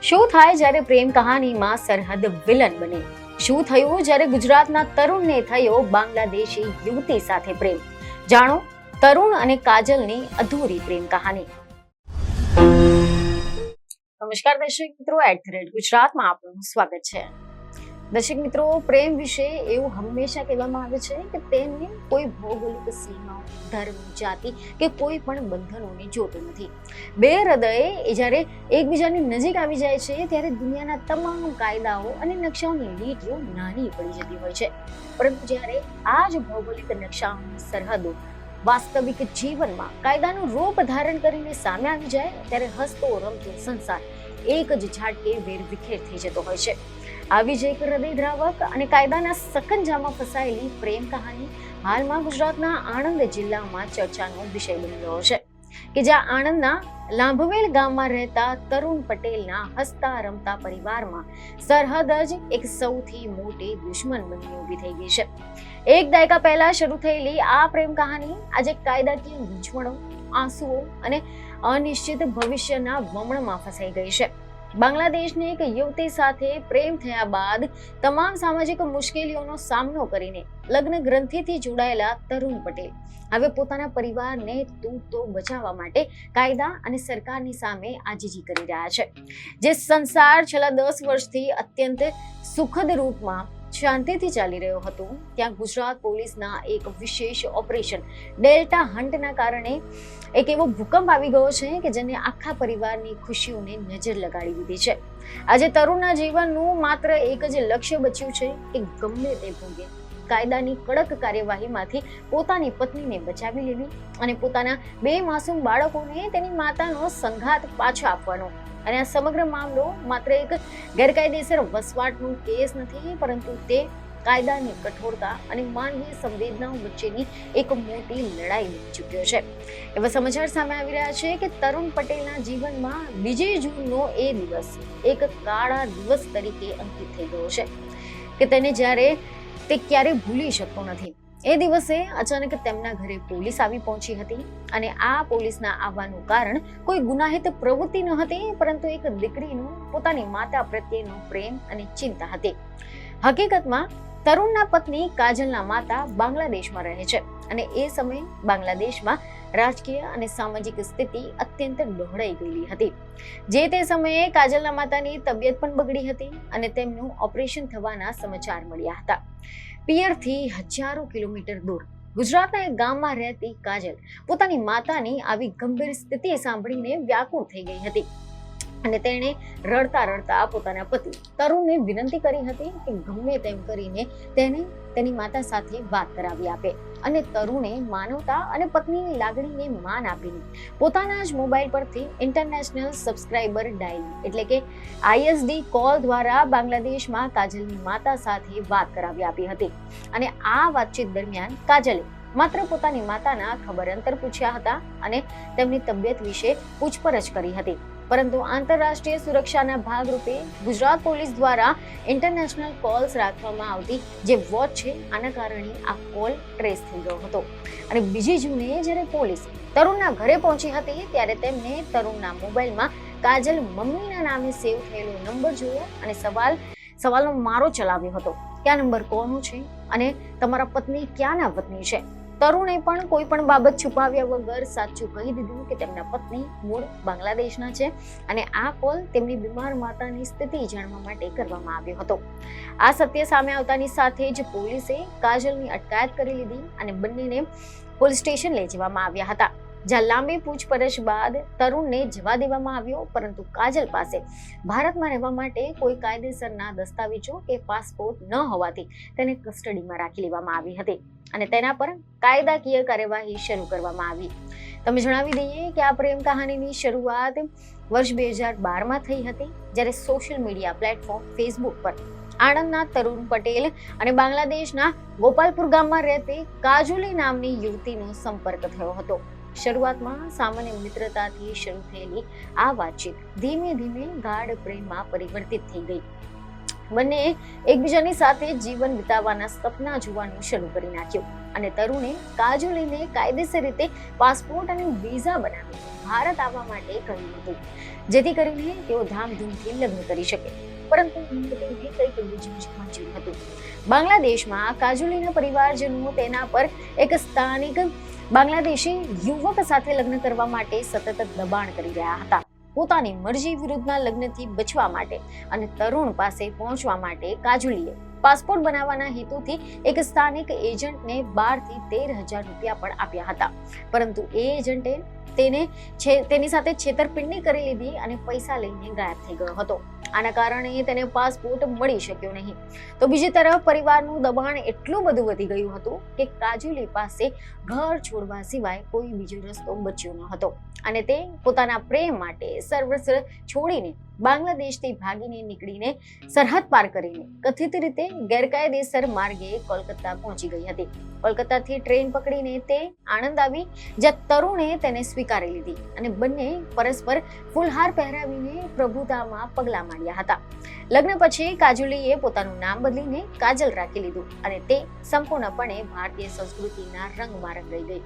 શું થાય જ્યારે પ્રેમ કહાનીમાં સરહદ વિલન બને? શું થયું જ્યારે ગુજરાતના તરુણને થયો બાંગ્લાદેશી યુવતી સાથે પ્રેમ? જાણો તરુણ અને કાજલની અધૂરી પ્રેમ કહાની. નમસ્કાર દર્શક મિત્રો, @ગુજરાતમાં આપનું સ્વાગત છે. દર્શક મિત્રો, પ્રેમ વિશે એવું હંમેશા કહેવામાં આવે છે કે તેને કોઈ ભૌગોલિક સીમાઓ, ધર્મ, જાતિ કે કોઈ પણ બંધનોને જોતો નથી. બે હૃદય જ્યારે એકબીજાની નજીક આવી જાય છે ત્યારે દુનિયાના તમામ કાયદાઓ અને નકશાઓની લીટીઓ નાની પડી જતી હોય છે. પરંતુ જ્યારે આ જ ભૌગોલિક નકશાઓની સરહદો વાસ્તવિક જીવનમાં કાયદાનું રૂપ ધારણ કરીને સામે આવી જાય ત્યારે હસતો રમતો સંસાર એક જ ઝાટકે વેરવિખેર થઈ જતો હોય છે. આવી જ એક હૃદયદ્રાવક અને કાયદાના સકંજામાં ફસાયેલી પ્રેમ કહાની હાલમાં ગુજરાતના આણંદ જિલ્લામાં ચર્ચાનો વિષય બની રહ્યો છે કે જ્યાં આણંદના લાંભવેલ ગામમાં રહેતા તરુણ પટેલના હસતા રમતા પરિવારમાં સરહદ જ એક સૌથી મોટી દુશ્મન બની ઊભી થઈ ગઈ છે. એક દાયકા પહેલા શરૂ થયેલી આ પ્રેમ કહાની આજે કાયદાકીય ગૂંચવણો, આંસુઓ અને અનિશ્ચિત ભવિષ્યના વમણમાં ફસાઈ ગઈ છે. બાંગ્લાદેશની એક યુવતી સાથે પ્રેમ થયા બાદ તમામ સામાજિક મુશ્કેલીઓનો સામનો કરીને લગ્ન ગ્રંથિથી જોડાયેલા તરુણ પટેલ હવે પોતાના પરિવારને તૂટતો બચાવવા માટે કાયદા અને સરકારની સામે આજીજી કરી રહ્યા છે. જે સંસાર છેલ્લા 10 વર્ષથી અત્યંત સુખદ રૂપમાં શાંતિથી ચાલી રહ્યો હતો, ત્યાં ગુજરાત પોલીસના એક વિશેષ ઓપરેશન ડેલ્ટા હન્ટના કારણે એક એવો ભૂકંપ આવી ગયો છે કે જેને આખા પરિવારની ખુશીઓને નજર લગાડી દીધી છે. આજે તરુણના જીવનનું માત્ર એક જ લક્ષ્ય બચ્યું છે કે ગમે તે ભોગે કાયદાની કડક કાર્યવાહીમાંથી પોતાની પત્નીને બચાવી લેવી અને પોતાના 2 માસૂમ બાળકોને તેની માતાનો સંઘાત પાછો આપવાનો. અને આ સમગ્ર મામલો માત્ર એક ગેરકાયદેસર વસવાટનો કેસ નથી, પરંતુ તે કાયદાની કઠોરતા અને માનવીય સંવેદનાઓ વચ્ચેની એક મોટી લડાઈ બની ચૂક્યો છે. એવા સમાચાર સામે આવી રહ્યા છે કે તરુણ પટેલના જીવનમાં 2 જૂનનો એ દિવસ એક કાળા દિવસ તરીકે અંકિત થઈ ગયો છે કે તેને જ્યારે તે ક્યારેય ભૂલી શકતો નથી. એ દિવસે અચાનક તેમના ઘરે પોલીસ આવી પહોંચી હતી અને આ પોલીસના આવવાનું કારણ કોઈ ગુનાહિત પ્રવૃત્તિ ન હતી, પરંતુ એક દીકરીનો પોતાની માતા પ્રત્યેનો પ્રેમ અને ચિંતા હતી. હકીકતમાં તરુણના પત્ની કાજલના માતા બાંગ્લાદેશમાં રહે છે અને એ સમયે બાંગ્લાદેશમાં રાજકીય અને સામાજિક સ્થિતિ અત્યંત ડહોળાઈ ગયેલી હતી. જે તે સમયે કાજલના માતાની તબિયત પણ બગડી હતી અને તેમનું ઓપરેશન થવાના સમાચાર મળ્યા હતા. પિયરથી હજારો કિલોમીટર દૂર ગુજરાતના એક ગામમાં રહેતી કાજલ પોતાની માતાની આવી ગંભીર સ્થિતિ સાંભળીને વ્યાકુળ થઈ ગઈ હતી અને તેણે રડતા રડતા પોતાના પતિ તરુણને વિનંતી કરી હતી કે ગમે તેમ કરીને તેને તેની માતા સાથે વાત કરાવી આપે. અને તરુણે માનવતા અને પત્નીની લાગણીને માન આપીને પોતાના જ મોબાઈલ પરથી ઇન્ટરનેશનલ સબસ્ક્રાઇબર ડાયલ એટલે કે ISD કોલ દ્વારા બાંગ્લાદેશમાં કાજલની માતા સાથે વાત કરાવી આપી હતી. અને આ વાતચીત દરમિયાન કાજલે માત્ર પોતાની માતાના ખબર અંતર પૂછ્યા હતા અને તેમની તબિયત વિશે પૂછપરછ કરી હતી. પરંતુ આંતરરાષ્ટ્રીય સુરક્ષાના ભાગરૂપે ગુજરાત પોલીસ દ્વારા ઇન્ટરનેશનલ કોલ્સ રાખવામાં આવતી જે વોચ છે, આના કારણે આ કોલ ટ્રેસ થઈ ગયો હતો. અને 2 જૂને જ્યારે પોલીસ તરુણના ઘરે પહોંચી હતી ત્યારે તેમને તરુણના મોબાઈલમાં કાજલ મમ્મીના નામે સેવ થયેલો નંબર જોયો અને સવાલનો મારો ચલાવ્યો હતો કે આ નંબર કોનો છે અને તમારા પત્ની ક્યાંના વતની છે. તરુણે પણ કોઈ પણ બાબત છુપાવ્યા વગર સાચું કહી દીધું કે તેમના પત્ની મૂળ બાંગ્લાદેશના છે અને આ કોલ તેમની બીમાર માતાની સ્થિતિ જાણવા માટે કરવામાં આવ્યો હતો. આ સત્ય સામે આવતાની સાથે જ પોલીસે કાજલની અટકાયત કરી લીધી અને બંનેને પોલીસ સ્ટેશન લઈ જવામાં આવ્યા હતા, જ્યાં લાંબી પૂછપરછ બાદ તરુણને જવા દેવામાં આવ્યો. પરંતુ કાજલ પાસે ભારતમાં રહેવા માટે કોઈ કાયદેસરના દસ્તાવેજો કે પાસપોર્ટ ન હોવાથી તેને કસ્ટડીમાં રાખી લેવામાં આવી હતી અને તેના પર કાયદાકીય કાર્યવાહી શરૂ કરવામાં આવી. તમે જણાવી દઈએ કે આ પ્રેમ કહાનીની શરૂઆત વર્ષ 2012માં થઈ હતી, જ્યારે સોશિયલ મીડિયા પ્લેટફોર્મ ફેસબુક પર આણંદના તરુણ પટેલ અને બાંગ્લાદેશના ગોપાલપુર ગામમાં રહેતી કાજુલી નામની યુવતીનો સંપર્ક થયો હતો. શરૂઆતમાં સામાન્ય મિત્રતાથી શરૂ થયેલી આ વાતચીત ધીમે ધીમે ગાઢ પ્રેમમાં પરિવર્તિત થઈ ગઈ બંને એકબીજાની સાથે જીવન વિતાવવાના સપના જોવાનું શરૂ કરી નાખ્યું અને તરુણે કાજોલીને કાયદેસર રીતે પાસપોર્ટ અને વિઝા બનાવી ભારત આવવા માટે કહ્યું હતું, જેથી કરીને તેઓ ધામધૂમથી લગ્ન કરી શકે. પરંતુ કંઈક બીજું જ મંજૂર હતું. બાંગ્લાદેશમાં કાજોલીના પરિવારજનો તેના પર એક સ્થાનિક બાંગ્લાદેશી યુવક સાથે લગ્ન કરવા માટે સતત દબાણ કરી રહ્યા હતા. પોતાની મરજી વિરુદ્ધના લગ્નથી બચવા માટે અને તરુણ પાસે પહોંચવા માટે કાજોલીએ પાસપોર્ટ બનાવવાના હેતુથી એક સ્થાનિક એજન્ટને 12 થી 13,000 રૂપિયા પણ આપ્યા હતા. પરંતુ એ એજન્ટે તેની સાથે છેતરપિંડી કરી લીધી અને પૈસા લઈને ગાયબ થઈ ગયો હતો. આના કારણે તેને પાસપોર્ટ મળી શક્યો નહીં. તો બીજી તરફ પરિવારનું દબાણ એટલું બધું વધી ગયું હતું કે કાજોલી પાસે ઘર છોડવા સિવાય કોઈ બીજો રસ્તો બચ્યો ન હતો અને તે પોતાના પ્રેમ માટે સર્વસ્વ છોડીને બાંગ્લાદેશથી ભાગીને નીકળીને સરહદ પાર કરીને કથિત રીતે ગેરકાયદેસર માર્ગે કોલકાતા પહોંચી ગઈ હતી. કોલકાતાથી ટ્રેન પકડીને તે આણંદ આવી, જ્યાં તરુણે તેને સ્વીકારી લીધી અને બંને પરસ્પર ફૂલહાર પહેરાવીને પ્રભુતામાં પગલાં માંડ્યા હતા. લગ્ન પછી કાજોલીએ પોતાનું નામ બદલીને કાજલ રાખી લીધું અને તે સંપૂર્ણપણે ભારતીય સંસ્કૃતિના રંગમાં રંગાઈ ગઈ.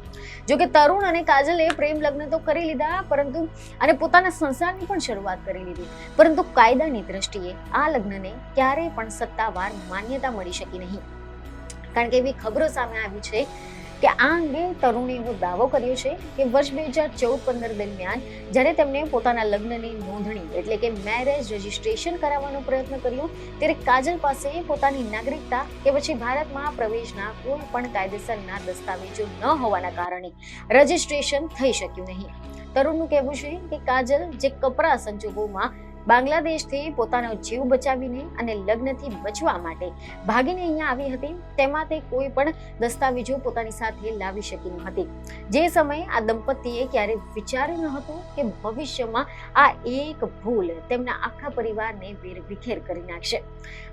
જોકે તરુણ અને કાજલે પ્રેમ લગ્ન તો કરી લીધા અને પોતાના સંસારની પણ શરૂઆત કરી લીધી, પરંતુ કાયદાની દ્રષ્ટિએ આ લગ્નને ક્યારેય પણ સત્તાવાર માન્યતા મળી શકી નહીં. કારણ કે એવી ખબરો સામે આવી છે કે આ અંગે તરુણે એવો દાવો કર્યો છે કે વર્ષ 2014-15 દરમિયાન જ્યારે તેમણે પોતાના લગ્નની નોંધણી એટલે કે મેરેજ રજિસ્ટ્રેશન કરાવવાનો પ્રયત્ન કર્યો ત્યારે કાજલ પાસે પોતાની નાગરિકતા કે પછી ભારતમાં પ્રવેશના કોઈ પણ કાયદેસરના દસ્તાવેજો ન હોવાના કારણે રજિસ્ટ્રેશન થઈ શક્યું નહીં. તરુણનું કહેવું છે કે કાજલ જે કપરા સંજોગોમાં બાંગ્લાદેશથી પોતાનો જીવ બચાવીને અને લગ્નથી બચવા માટે ભાગીને અહીંયા આવી હતી, તેમાં તે કોઈ પણ દસ્તાવેજો પોતાની સાથે લાવી શકી ન હતી. જે સમયે આ દંપતીએ ક્યારેય વિચાર્યું ન હતું કે ભવિષ્યમાં આ એક ભૂલ તેમના આખા પરિવારને વેરવિખેર કરી નાખશે.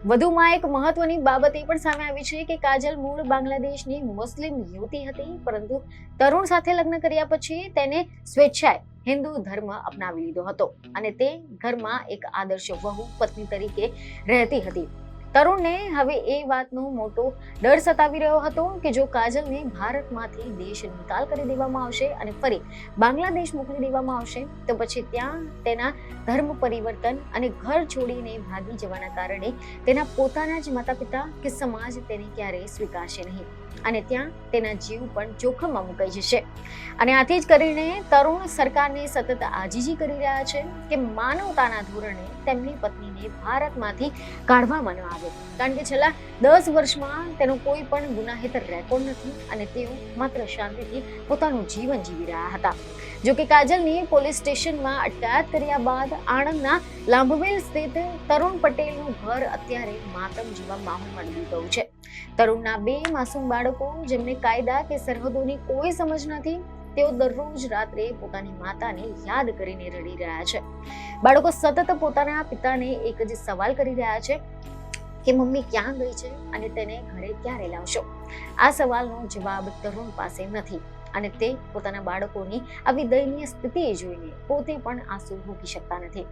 વધુમાં એક મહત્વની બાબત એ પણ સામે આવી છે કે કાજલ મૂળ બાંગ્લાદેશની મુસ્લિમ યુવતી હતી, પરંતુ તરુણ સાથે લગ્ન કર્યા પછી તેને સ્વેચ્છાએ હિન્દુ ધર્મ અપનાવી લીધો હતો અને તે ઘરમાં એક આદર્શ વહુ પત્ની તરીકે રહેતી હતી. તરુણને હવે એ વાતનો મોટો ડર સતાવી રહ્યો હતો કે જો કાજલને ભારતમાંથી દેશ નિકાલ કરી દેવામાં આવશે અને ફરી બાંગ્લાદેશ મોકલી દેવામાં આવશે તો પછી ત્યાં તેના ધર્મ પરિવર્તન અને ઘર છોડીને ભાગી જવાના કારણે તેના પોતાના જ માતા પિતા કે સમાજ તેને ક્યારેય સ્વીકારશે નહીં અને ત્યાં તેના જીવ પણ જોખમમાં મુકાઈ જશે. અને આથી જ કરીને તરુણ સરકારને સતત આજીજી કરી રહ્યા છે કે માનવતાના ધોરણે તેમની પત્નીને ભારતમાંથી કાઢવામાં ન આવે, કારણ કે છેલ્લા 10 વર્ષમાં તેનો કોઈ પણ ગુનાહિત રેકોર્ડ નથી અને તેઓ માત્ર શાંતિથી પોતાનું જીવન જીવી રહ્યા હતા. જોકે કાજલની પોલીસ સ્ટેશનમાં અટકાયત કર્યા બાદ આણંદના લાંભવેલ સ્થિત તરુણ પટેલનું ઘર અત્યારે માતમ જેવા માહોલમાં ડૂબી ગયું છે. તરુણના 2 માસૂમ બાળકો જેમને કાયદા કે સરહદોની કોઈ સમજ નથી, તેઓ દરરોજ રાત્રે પોતાની માતાને યાદ કરીને રડી રહ્યા છે. બાળકો સતત પોતાના પિતાને એક જ સવાલ કરી રહ્યા છે કે મમ્મી ક્યાં ગઈ છે અને તેને ઘરે ક્યારે લાવશો. આ સવાલનો જવાબ તરુણ પાસે નથી અને તે પોતાના બાળકોની આવી દયનીય સ્થિતિ જોઈને પોતે પણ આંસુ રોકી શકતા નથી.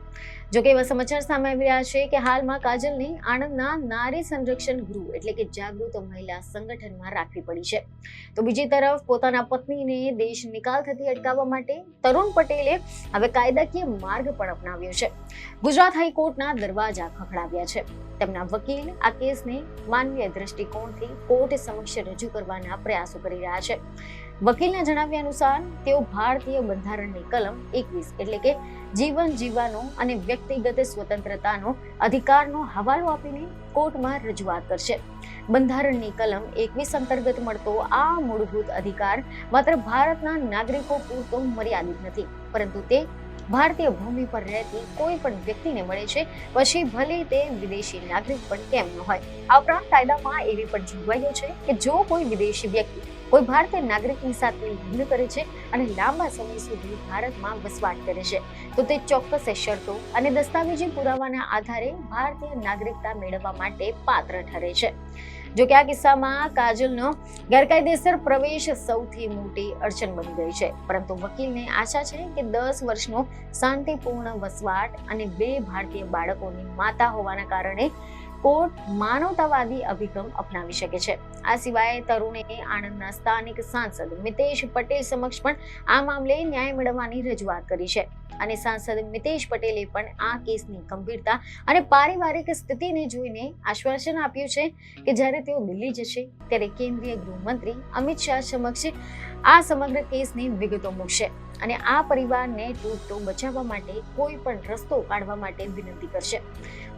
જોકે એવા સમાચાર સામે આવી રહ્યા છે કે હાલમાં કાજલને આણંદના નારી સંરક્ષણ ગૃહ એટલે કે જાગૃત મહિલા સંગઠનમાં રાખવી પડી છે. તો બીજી તરફ પોતાના પત્નીને દેશ નિકાલ થતી અટકાવવા માટે તરુણ પટેલે હવે કાયદાકીય માર્ગ પણ અપનાવ્યો છે. ગુજરાત હાઈકોર્ટના દરવાજા ખખડાવ્યા છે. તેમના વકીલ આ કેસને માનવીય દ્રષ્ટિકોણથી કોર્ટ સમક્ષ રજૂ કરવાના પ્રયાસો કરી રહ્યા છે. વકીલના જણાવ્યા અનુસાર તેઓ ભારતીય બંધારણની કલમ 21 એટલે કે જીવન જીવવાનો અને વ્યક્તિગત સ્વતંત્રતાનો અધિકારનો હવાલો આપીને કોર્ટમાં રજૂઆત કરશે. બંધારણની કલમ 21 અંતર્ગત મળતો આ મૂળભૂત અધિકાર માત્ર ભારતના નાગરિકો પૂરતો મર્યાદિત નથી, પરંતુ તે ભારતીય ભૂમિ પર રહેતી કોઈ પણ વ્યક્તિને મળે છે, પછી ભલે તે વિદેશી નાગરિક પણ કેમ ન હોય. આ ઉપરાંત કાયદામાં એવી પણ જોગવાઈઓ છે કે જો કોઈ વિદેશી વ્યક્તિ કોઈ ભારતીય નાગરિકની સાથે લગ્ન કરે છે અને લાંબા સમય સુધી ભારતમાં વસવાટ કરે છે તો તે ચોક્કસ શરતો અને દસ્તાવેજી પુરાવાના આધારે ભારતીય નાગરિકતા મેળવવા માટે પાત્ર ઠરે છે. જો કે આ કિસ્સામાં કાજલનો ગેરકાયદેસર પ્રવેશ સૌથી મોટી અડચણ બની ગઈ છે, પરંતુ વકીલને આશા છે કે 10 વર્ષનો શાંતિપૂર્ણ વસવાટ અને 2 ભારતીય બાળકોની માતા હોવાના કારણે કોર્ટ માનવતાવાદી અભિગમ અપનાવી શકે છે. આ સિવાય તરુણે આણંદના સ્થાનિક સાંસદ મિતેશ પટેલ સમક્ષ પણ આ મામલે ન્યાય મેળવવાની રજૂઆત કરી છે અને સાંસદ મિતેશ પટેલે પણ આ કેસની ગંભીરતા અને પારિવારિક સ્થિતિને જોઈને આશ્વાસન આપ્યું છે કે જ્યારે તેઓ દિલ્હી જશે ત્યારે કેન્દ્રીય ગૃહમંત્રી અમિત શાહ સમક્ષ આ સમગ્ર કેસની વિગતો મૂકશે અને આ પરિવારને તૂટતો બચાવવા માટે કોઈ પણ રસ્તો કાઢવા માટે વિનંતી કરશે.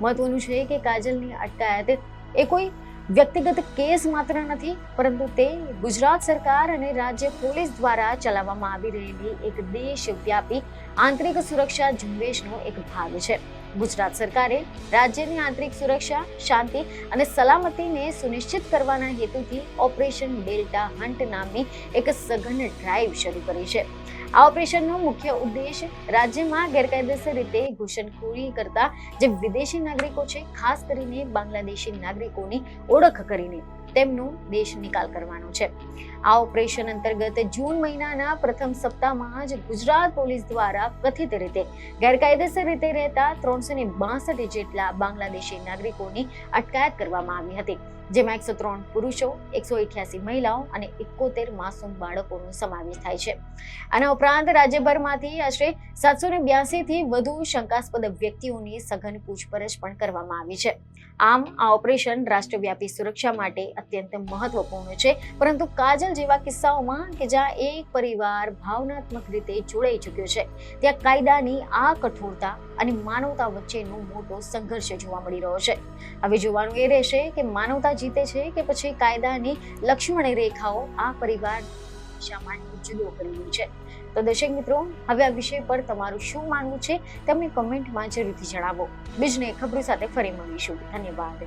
મહત્વનું છે કે કાજલની અટકાયત એ કોઈ વ્યક્તિગત કેસ માત્ર નથી, પરંતુ તે ગુજરાત સરકાર અને રાજ્ય પોલીસ દ્વારા ચલાવવામાં આવી રહેલી એક દેશવ્યાપી આંતરિક સુરક્ષા ઝુંબેશનો એક ભાગ છે. ગુજરાત સરકારે રાજ્યની આંતરિક સુરક્ષા, શાંતિ અને સલામતીને સુનિશ્ચિત કરવાના હેતુથી ઓપરેશન ડેલ્ટા હન્ટ નામની એક સઘન ડ્રાઈવ શરૂ કરી છે. આ ઓપરેશનનો મુખ્ય ઉદ્દેશ રાજ્યમાં ગેરકાયદેસર રીતે ઘૂસણખોરી કરતા જે વિદેશી નાગરિકો છે, ખાસ કરીને બાંગ્લાદેશી નાગરિકોની ઓળખ કરીને તેમનો દેશ નિકાલ કરવાનો છે. આ ઓપરેશન અંતર્ગત જૂન મહિનાના પ્રથમ સપ્તાહમાં જ ગુજરાત પોલીસ દ્વારા કથિત રીતે ગેરકાયદેસર રીતે રહેતા 362 જેટલા બાંગ્લાદેશી નાગરિકોની અટકાયત કરવામાં આવી હતી, જેમાં 103 પુરુષો, 188 મહિલાઓ અને 71 માસૂમ બાળકોનો સમાવેશ થાય છે. આના ઉપરાંત રાજ્યભરમાંથી આશરે 782 થી વધુ શંકાસ્પદ વ્યક્તિઓની સઘન પૂછપરછ પણ કરવામાં આવી છે. આમ આ ઓપરેશન રાષ્ટ્રવ્યાપી સુરક્ષા માટે અત્યંત મહત્વપૂર્ણ છે, પરંતુ કાજલ જેવા કિસ્સાઓમાં કે જ્યાં એક પરિવાર ભાવનાત્મક રીતે જોડાઈ ચૂક્યો છે, ત્યાં કાયદાની આ કઠોરતા અને માનવતા વચ્ચેનો મોટો સંઘર્ષ જોવા મળી રહ્યો છે. હવે જોવાનું એ રહેશે કે માનવતા જીતે છે કે પછી કાયદાની લક્ષ્મણ રેખાઓ આ પરિવાર જુદો કરી રહી છે. તો દર્શક મિત્રો, હવે આ વિષય પર તમારું શું માનવું છે તમને કમેન્ટમાં જરૂરથી જણાવો. બીજને ખબરો સાથે ફરી મળીશું. ધન્યવાદ.